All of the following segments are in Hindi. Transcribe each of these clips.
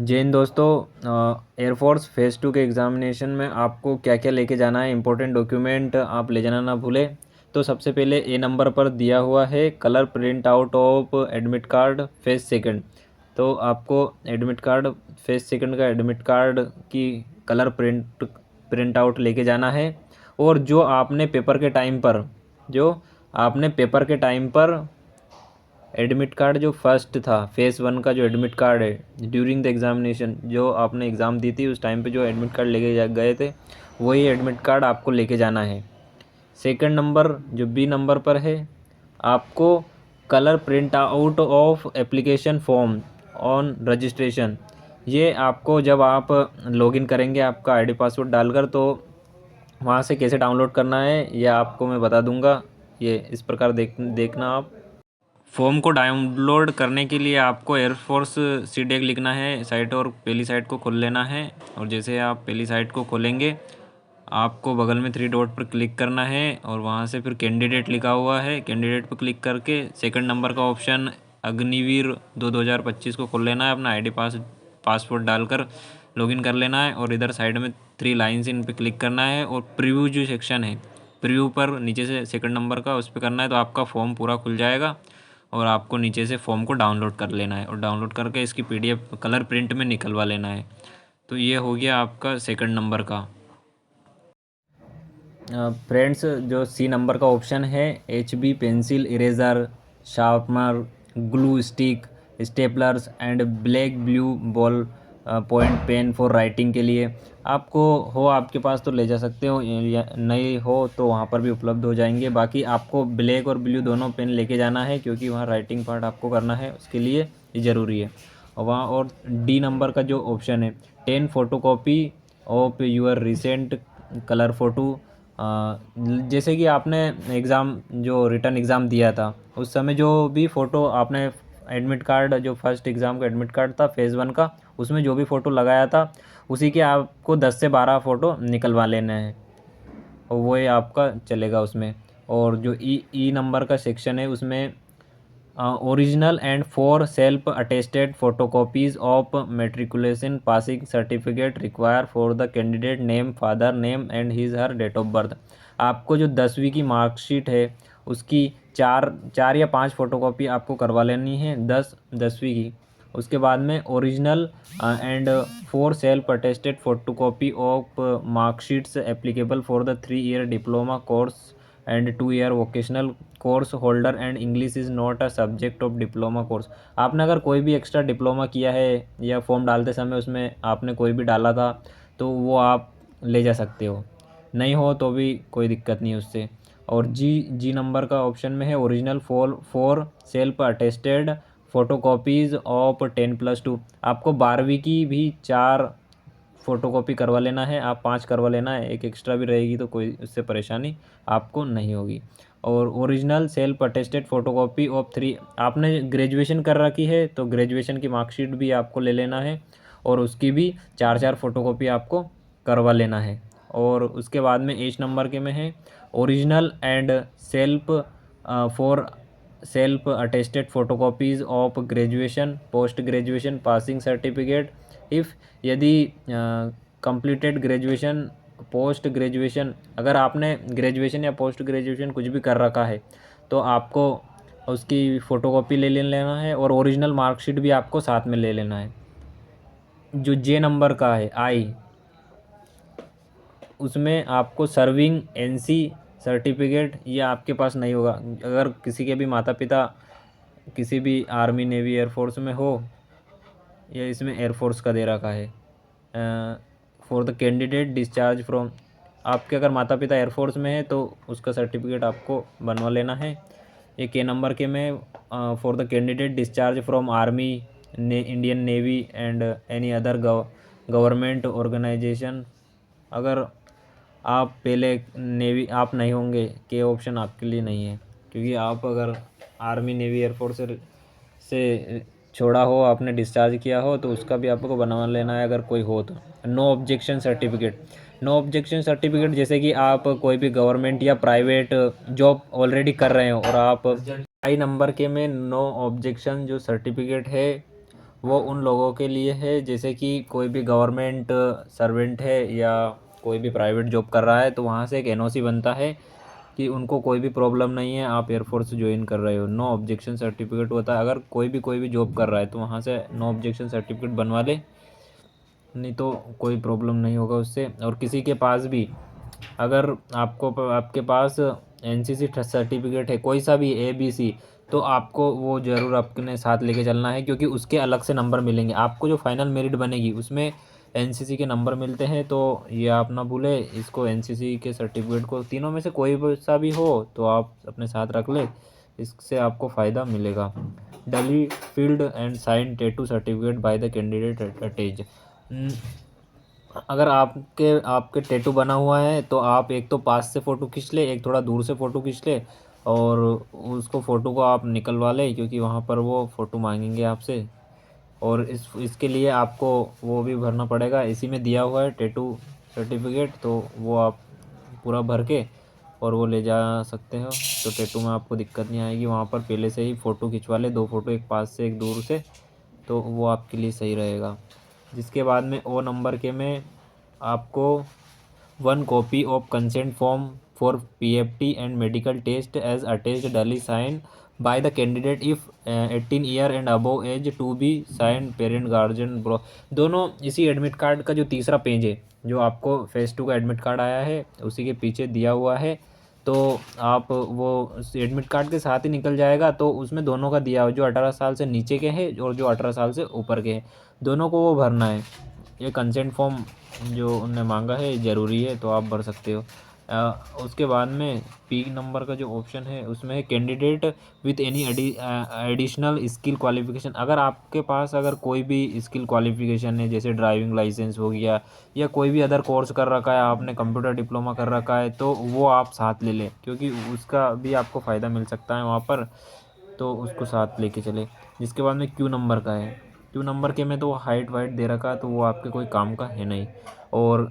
जय हिंद दोस्तों। एयरफोर्स फेज़ 2 के एग्ज़ामिनेशन में आपको क्या क्या लेके जाना है, इंपॉर्टेंट डॉक्यूमेंट आप ले जाना ना भूलें। तो सबसे पहले ए नंबर पर दिया हुआ है colour print out of admit card phase second. तो आपको एडमिट कार्ड फेज़ सेकंड का एडमिट कार्ड की कलर प्रिंट आउट लेके जाना है। और जो आपने पेपर के टाइम पर एडमिट कार्ड जो फर्स्ट था फेज़ 1 का जो एडमिट कार्ड है ड्यूरिंग द एग्ज़ामिनेशन, जो आपने एग्ज़ाम दी थी उस टाइम पे जो एडमिट कार्ड लेके गए थे वही एडमिट कार्ड आपको लेके जाना है। सेकंड नंबर जो बी नंबर पर है, आपको colour print out of application form on registration. ये आपको जब आप लॉगिन करेंगे आपका आईडी पासवर्ड डालकर, तो वहाँ से कैसे डाउनलोड करना है ये आपको मैं बता दूंगा। ये इस प्रकार देखना आप। फॉर्म को डाउनलोड करने के लिए आपको एयरफोर्स सीडेक लिखना है साइट और पहली साइट को खोल लेना है। और जैसे आप पहली साइट को खोलेंगे आपको बगल में 3 डॉट पर क्लिक करना है और वहाँ से फिर कैंडिडेट लिखा हुआ है, कैंडिडेट पर क्लिक करके सेकंड नंबर का ऑप्शन अग्निवीर 2025 को खोल लेना है। अपना आईडी पासवर्ड डालकर लॉगिन कर लेना है और इधर साइड में 3 लाइन्स इन पर क्लिक करना है और प्रीव्यू जो सेक्शन है प्रीव्यू पर नीचे से सेकंड नंबर का उस पर करना है, तो आपका फॉर्म पूरा खुल जाएगा। और आपको नीचे से फॉर्म को डाउनलोड कर लेना है और डाउनलोड करके इसकी पीडीएफ कलर प्रिंट में निकलवा लेना है। तो ये हो गया आपका सेकंड नंबर का। फ्रेंड्स, जो सी नंबर का ऑप्शन है HB pencil, eraser, sharpener, glue stick, staplers and black blue ball point pen for writing के लिए आपको हो आपके पास तो ले जा सकते हो, या नहीं हो तो वहाँ पर भी उपलब्ध हो जाएंगे। बाकी आपको ब्लैक और ब्लू दोनों पेन लेके जाना है क्योंकि वहाँ राइटिंग पार्ट आपको करना है, उसके लिए ये ज़रूरी है। और वहाँ और डी नंबर का जो ऑप्शन है 10 photocopy of your recent colour photo. जैसे कि आपने एग्ज़ाम जो रिटन एग्ज़ाम दिया था उस समय जो भी फ़ोटो आपने एडमिट कार्ड जो फर्स्ट एग्ज़ाम का एडमिट कार्ड था फेज़ 1 का, उसमें जो भी फ़ोटो लगाया था उसी के आपको 10 से 12 फ़ोटो निकलवा लेने हैं और वो ही आपका चलेगा उसमें। और जो ई नंबर का सेक्शन है उसमें original and 4 self attested photocopies of matriculation passing certificate require for the candidate name, father name and his her date of birth. आपको जो 10वीं की मार्कशीट है उसकी चार या 5 फोटोकॉपी आपको करवा लेनी है, 10वीं की। उसके बाद में original and 4 self attested photocopy of marksheets applicable for the 3 year diploma course and 2 year vocational course holder and English is not a subject of diploma course. आपने अगर कोई भी एक्स्ट्रा डिप्लोमा किया है या फॉर्म डालते समय उसमें आपने कोई भी डाला था तो वो आप ले जा सकते हो, नहीं हो तो भी कोई दिक्कत नहीं उससे। और जी नंबर का ऑप्शन में है original four self attested photocopies of 10+2। आपको 12वीं की भी 4 फ़ोटोकॉपी करवा लेना है, आप 5 करवा लेना है, एक एक्स्ट्रा भी रहेगी तो कोई उससे परेशानी आपको नहीं होगी। और original self attested photocopy of 3, आपने ग्रेजुएशन कर रखी है तो ग्रेजुएशन की मार्कशीट भी आपको ले लेना है और उसकी भी 4 फ़ोटोकॉपी आपको करवा लेना है। और उसके बाद में एच नंबर के में है original and self for self attested photocopies of graduation, post graduation passing certificate if, यदि कंप्लीटेड ग्रेजुएशन, पोस्ट ग्रेजुएशन, अगर आपने ग्रेजुएशन या पोस्ट ग्रेजुएशन कुछ भी कर रखा है तो आपको उसकी फ़ोटोकॉपी ले लेना है और ओरिजिनल मार्कशीट भी आपको साथ में ले लेना है। जो जे नंबर का है आई, उसमें आपको सर्विंग एनसी सर्टिफिकेट, ये आपके पास नहीं होगा। अगर किसी के भी माता पिता किसी भी आर्मी, नेवी, एयरफोर्स में हो, या इसमें एयरफोर्स का दे रखा है for the candidate discharge from, आपके अगर माता पिता एयरफोर्स में है तो उसका सर्टिफिकेट आपको बनवा लेना है। ये के नंबर के में for the candidate discharge from army, Indian navy and any other government organisation. अगर आप पहले नेवी आप नहीं होंगे, के ऑप्शन आपके लिए नहीं है क्योंकि आप अगर आर्मी, नेवी, एयरफोर्स से छोड़ा हो, आपने डिस्चार्ज किया हो तो उसका भी आपको बनवा लेना है अगर कोई हो तो। No objection certificate, no objection certificate जैसे कि आप कोई भी गवर्नमेंट या प्राइवेट जॉब ऑलरेडी कर रहे हो और आप आई नंबर के में नो ऑब्जेक्शन जो सर्टिफिकेट है वो उन लोगों के लिए है जैसे कि कोई भी गवर्नमेंट सर्वेंट है या कोई भी प्राइवेट जॉब कर रहा है, तो वहाँ से एक एनओसी बनता है कि उनको कोई भी प्रॉब्लम नहीं है, आप एयरफोर्स ज्वाइन कर रहे हो, नो ऑब्जेक्शन सर्टिफिकेट होता है। अगर कोई भी जॉब कर रहा है तो वहाँ से नो ऑब्जेक्शन सर्टिफिकेट बनवा ले, नहीं तो कोई प्रॉब्लम नहीं होगा उससे। और किसी के पास भी अगर आपके पास एनसीसी सर्टिफिकेट है कोई सा भी ABC, तो आपको वो ज़रूर अपने साथ लेके चलना है, क्योंकि उसके अलग से नंबर मिलेंगे आपको। जो फाइनल मेरिट बनेगी उसमें एनसीसी के नंबर मिलते हैं, तो ये आप ना भूले इसको, एनसीसी के सर्टिफिकेट को तीनों में से कोई भी सा भी हो तो आप अपने साथ रख ले, इससे आपको फ़ायदा मिलेगा। Duly filled and sign tattoo certificate by the candidate attach. अगर आपके आपके टैटू बना हुआ है तो आप एक तो पास से फ़ोटो खींच ले, एक थोड़ा दूर से फ़ोटो खींच ले, और उसको फ़ोटो को आप निकलवा ले, क्योंकि वहाँ पर वो फ़ोटो मांगेंगे आपसे। और इसके लिए आपको वो भी भरना पड़ेगा, इसी में दिया हुआ है टैटू सर्टिफिकेट, तो वो आप पूरा भर के और वो ले जा सकते हो। तो टैटू में आपको दिक्कत नहीं आएगी, वहाँ पर पहले से ही फ़ोटो खिंचवा ले, 2 फ़ोटो, एक पास से एक दूर से, तो वो आपके लिए सही रहेगा। जिसके बाद में ओ नंबर के में आपको 1 copy of consent form for PFT and medical test as attached duly sign by the candidate if 18 year and above age to be sign parent guardian bro. दोनों इसी एडमिट कार्ड का जो तीसरा पेज है, जो आपको फेज़ 2 का एडमिट कार्ड आया है उसी के पीछे दिया हुआ है, तो आप वो एडमिट कार्ड के साथ ही निकल जाएगा। तो उसमें दोनों का दिया हुआ, जो 18 साल से नीचे के हैं और जो 18 साल से ऊपर के हैं, दोनों को वो भरना है। ये कंसेंट फॉर्म जो उनने मांगा है ज़रूरी है, तो आप भर सकते हो। उसके बाद में P नंबर का जो ऑप्शन है उसमें है candidate with any additional skill qualification. अगर आपके पास अगर कोई भी स्किल क्वालिफिकेशन है, जैसे ड्राइविंग लाइसेंस हो गया या कोई भी अदर कोर्स कर रखा है आपने, कंप्यूटर डिप्लोमा कर रखा है, तो वो आप साथ ले लें, क्योंकि उसका भी आपको फ़ायदा मिल सकता है वहाँ पर, तो उसको साथ लेके चले। जिसके बाद में Q नंबर का है, Q नंबर के में तो हाइट वाइट दे रखा है, तो वो आपके कोई काम का है नहीं। और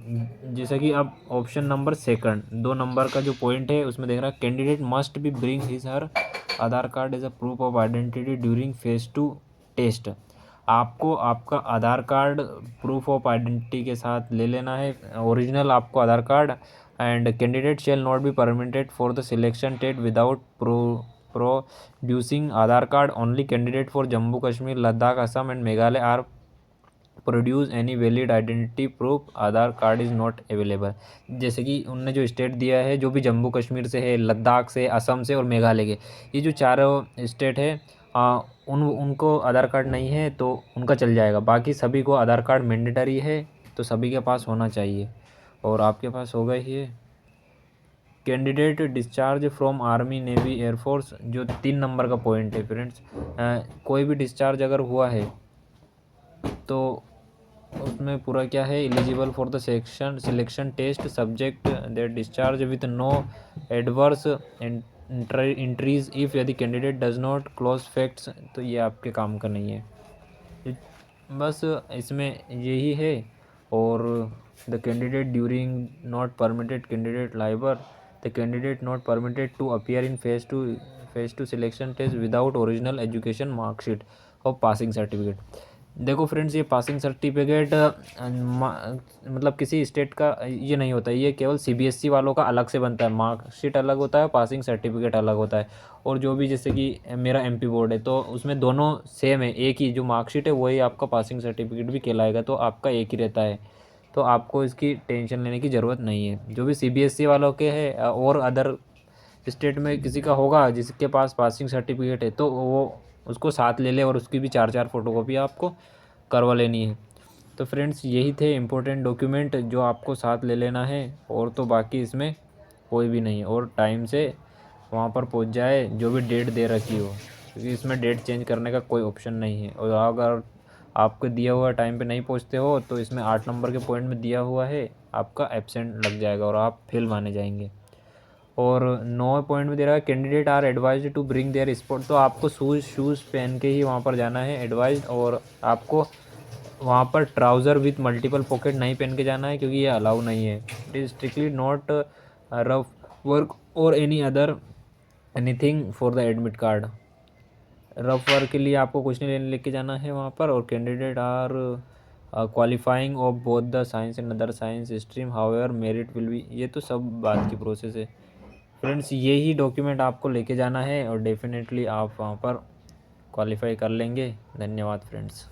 जैसे कि अब ऑप्शन नंबर सेकंड 2 नंबर का जो पॉइंट है उसमें देख रहा है candidate must be bring his her Aadhaar card as a proof of identity during phase 2 test. आपको आपका Aadhaar card proof of identity के साथ ले लेना है, ओरिजिनल आपको Aadhaar card. And candidate shall not be permitted for the selection टेट without producing Aadhaar card. Only candidate for Jammu Kashmir, Ladakh, Assam and Meghalaya are produce any valid identity proof, Aadhaar card is not available. जैसे कि उनने जो स्टेट दिया है, जो भी जम्मू कश्मीर से है, लद्दाख से, असम से और मेघालय के, ये जो चारों स्टेट है, उनको आधार कार्ड नहीं है तो उनका चल जाएगा। बाकी सभी को आधार कार्ड मैंडेटरी है, तो सभी के पास होना चाहिए, और आपके पास होगा ही है। Candidate discharge from army, navy, air force, जो 3 नंबर का पॉइंट है फ्रेंड्स, कोई भी डिस्चार्ज अगर हुआ है तो उसमें पूरा क्या है, eligible for the selection test subject that discharge with no adverse entries if यदि candidate does not close facts, तो ये आपके काम का नहीं है। बस इसमें यही है। और the candidate during not permitted candidate liable, the candidate not permitted to appear in phase two selection test without original education marksheet और पासिंग सर्टिफिकेट। देखो फ्रेंड्स, ये पासिंग सर्टिफिकेट मतलब किसी स्टेट का ये नहीं होता है, ये केवल CBSE वालों का अलग से बनता है, मार्कशीट अलग होता है, पासिंग सर्टिफिकेट अलग होता है। और जो भी जैसे कि मेरा MP बोर्ड है तो उसमें दोनों सेम है, एक ही जो मार्कशीट है वही आपका पासिंग सर्टिफिकेट भी कहलाएगा, तो आपका एक ही रहता है, तो आपको इसकी टेंशन लेने की ज़रूरत नहीं है। जो भी CBSE वालों के हैं और अदर स्टेट में किसी का होगा जिसके पास पासिंग सर्टिफिकेट है, तो वो उसको साथ ले ले, और उसकी भी 4 फ़ोटोकॉपी आपको करवा लेनी है। तो फ्रेंड्स, यही थे इम्पोर्टेंट डॉक्यूमेंट जो आपको साथ ले लेना है, और तो बाकी इसमें कोई भी नहीं है। और टाइम से वहाँ पर पहुँच जाए, जो भी डेट दे रखी हो, क्योंकि इसमें डेट चेंज करने का कोई ऑप्शन नहीं है। और अगर आपको दिया हुआ टाइम पे नहीं पहुँचते हो तो इसमें 8 नंबर के पॉइंट में दिया हुआ है, आपका एब्सेंट लग जाएगा और आप फेल माने जाएंगे। और 9 पॉइंट में दे रहा है candidate are advise to bring their sport, तो आपको शूज़ पहन के ही वहाँ पर जाना है, एडवाइज। और आपको वहाँ पर ट्राउज़र विथ मल्टीपल पॉकेट नहीं पहन के जाना है, क्योंकि ये अलाउ नहीं है। It is strictly not rough work और any other anything for the admit card. Rough work के लिए आपको कुछ नहीं लेके जाना है वहाँ पर, और candidate are qualifying of both the science and other science stream however merit will be, ये तो सब बात की प्रोसेस है फ्रेंड्स। यही डॉक्यूमेंट आपको लेके जाना है और डेफिनेटली आप वहाँ पर क्वालिफाई कर लेंगे। धन्यवाद फ्रेंड्स।